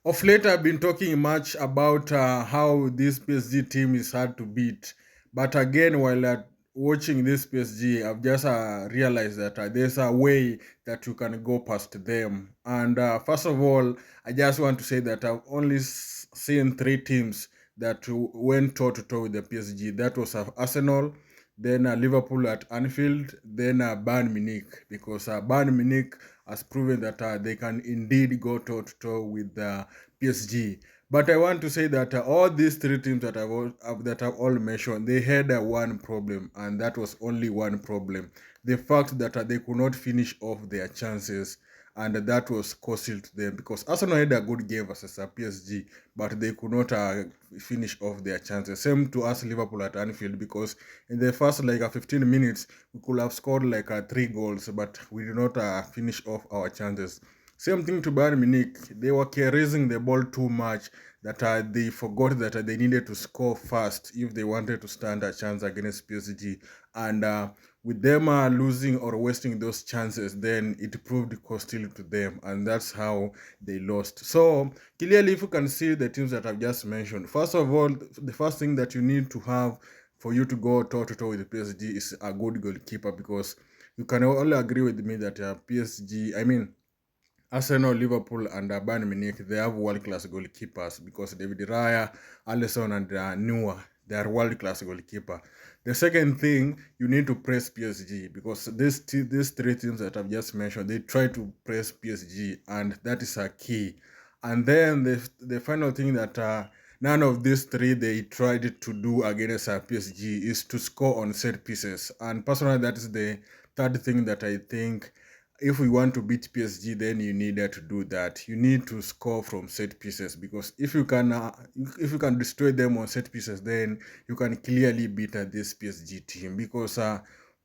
Of late, I've been talking much about how this PSG team is hard to beat. But again, while watching this PSG, I've just realized that there's a way that you can go past them. And first of all, I just want to say that I've only seen three teams that went toe to toe with the PSG. That was Arsenal, then Liverpool at Anfield, then Bayern Munich, because Bayern Munich has proven that they can indeed go toe to toe with the PSG. But I want to say that all these three teams that I've all mentioned, they had one problem, and that was only one problem: the fact that they could not finish off their chances, and that was costly to them because Arsenal had a good game versus PSG, but they could not finish off their chances. Same to us, Liverpool at Anfield, because in the first 15 minutes we could have scored three goals, but we did not finish off our chances. Same thing to Bayern Munich. They were carrying the ball too much that they forgot that they needed to score fast if they wanted to stand a chance against PSG. And with them losing or wasting those chances, then it proved costly to them. And that's how they lost. So clearly, if you can see the teams that I've just mentioned, first of all, the first thing that you need to have for you to go toe-to-toe with the PSG is a good goalkeeper, because you can all agree with me that Arsenal, Liverpool, and Bayern Munich, they have world-class goalkeepers because David Raya, Alisson, and Neuer, they are world-class goalkeeper. The second thing, you need to press PSG because these three teams that I've just mentioned, they try to press PSG, and that is a key. And then the final thing that none of these three they tried to do against PSG is to score on set pieces. And personally, that is the third thing that I think if we want to beat PSG, then you need to do that. You need to score from set pieces, because if you can destroy them on set pieces, then you can clearly beat this PSG team. Because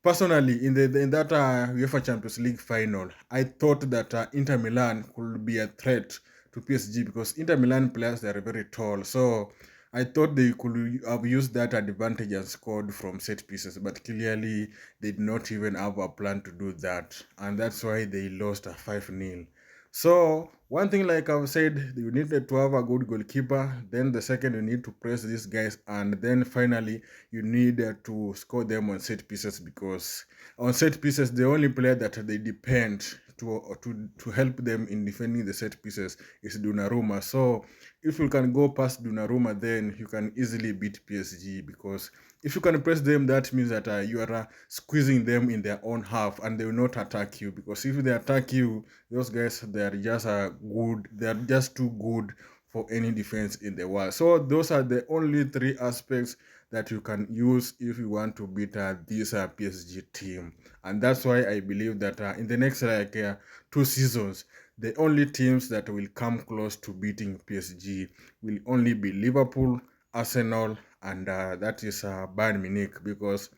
personally, in that UEFA Champions League final, I thought that Inter Milan could be a threat to PSG because Inter Milan players, they are very tall. So I thought they could have used that advantage and scored from set pieces, but clearly they did not even have a plan to do that, and that's why they lost a 5-0. So one thing, like I've said, you need to have a good goalkeeper. Then the second, you need to press these guys, and then finally you need to score them on set pieces, because on set pieces the only player that they depend to help them in defending the set pieces is Donnarumma. So if you can go past Donnarumma, then you can easily beat PSG, because if you can press them, that means that you are squeezing them in their own half, and they will not attack you, because if they attack you, those guys, they are just good. They are just too good for any defense in the world. So those are the only three aspects that you can use if you want to beat this PSG team. And that's why I believe that in the next 2 seasons, the only teams that will come close to beating PSG will only be Liverpool, Arsenal, and that is Bayern Munich, because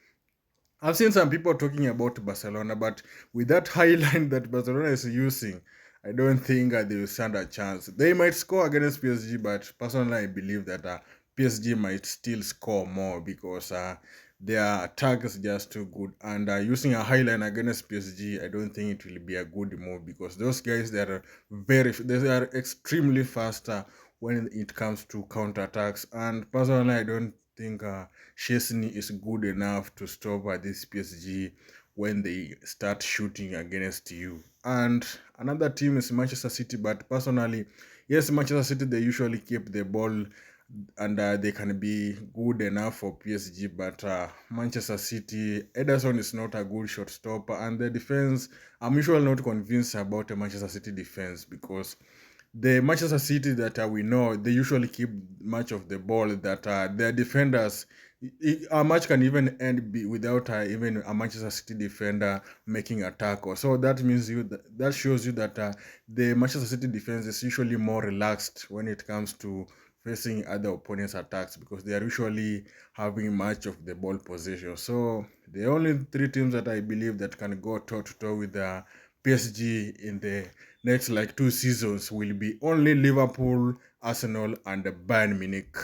I've seen some people talking about Barcelona, but with that high line that Barcelona is using, I don't think they will stand a chance. They might score against PSG, but personally, I believe that PSG might still score more, because their attack is just too good. And using a high line against PSG, I don't think it will be a good move, because those guys, they are extremely faster when it comes to counterattacks. And personally, I don't think Chesney is good enough to stop this PSG when they start shooting against you. And another team is Manchester City, but personally, yes, Manchester City, they usually keep the ball, and they can be good enough for PSG, but Manchester City, Ederson is not a good shot stopper, and the defense, I'm usually not convinced about the Manchester City defense, because the Manchester City that we know, they usually keep much of the ball, that their defenders, a match can even end without even a Manchester City defender making a tackle. So that means that shows you that the Manchester City defense is usually more relaxed when it comes to facing other opponents' attacks, because they are usually having much of the ball possession. So the only three teams that I believe that can go toe to toe with the PSG in the next 2 seasons will be only Liverpool, Arsenal, and Bayern Munich.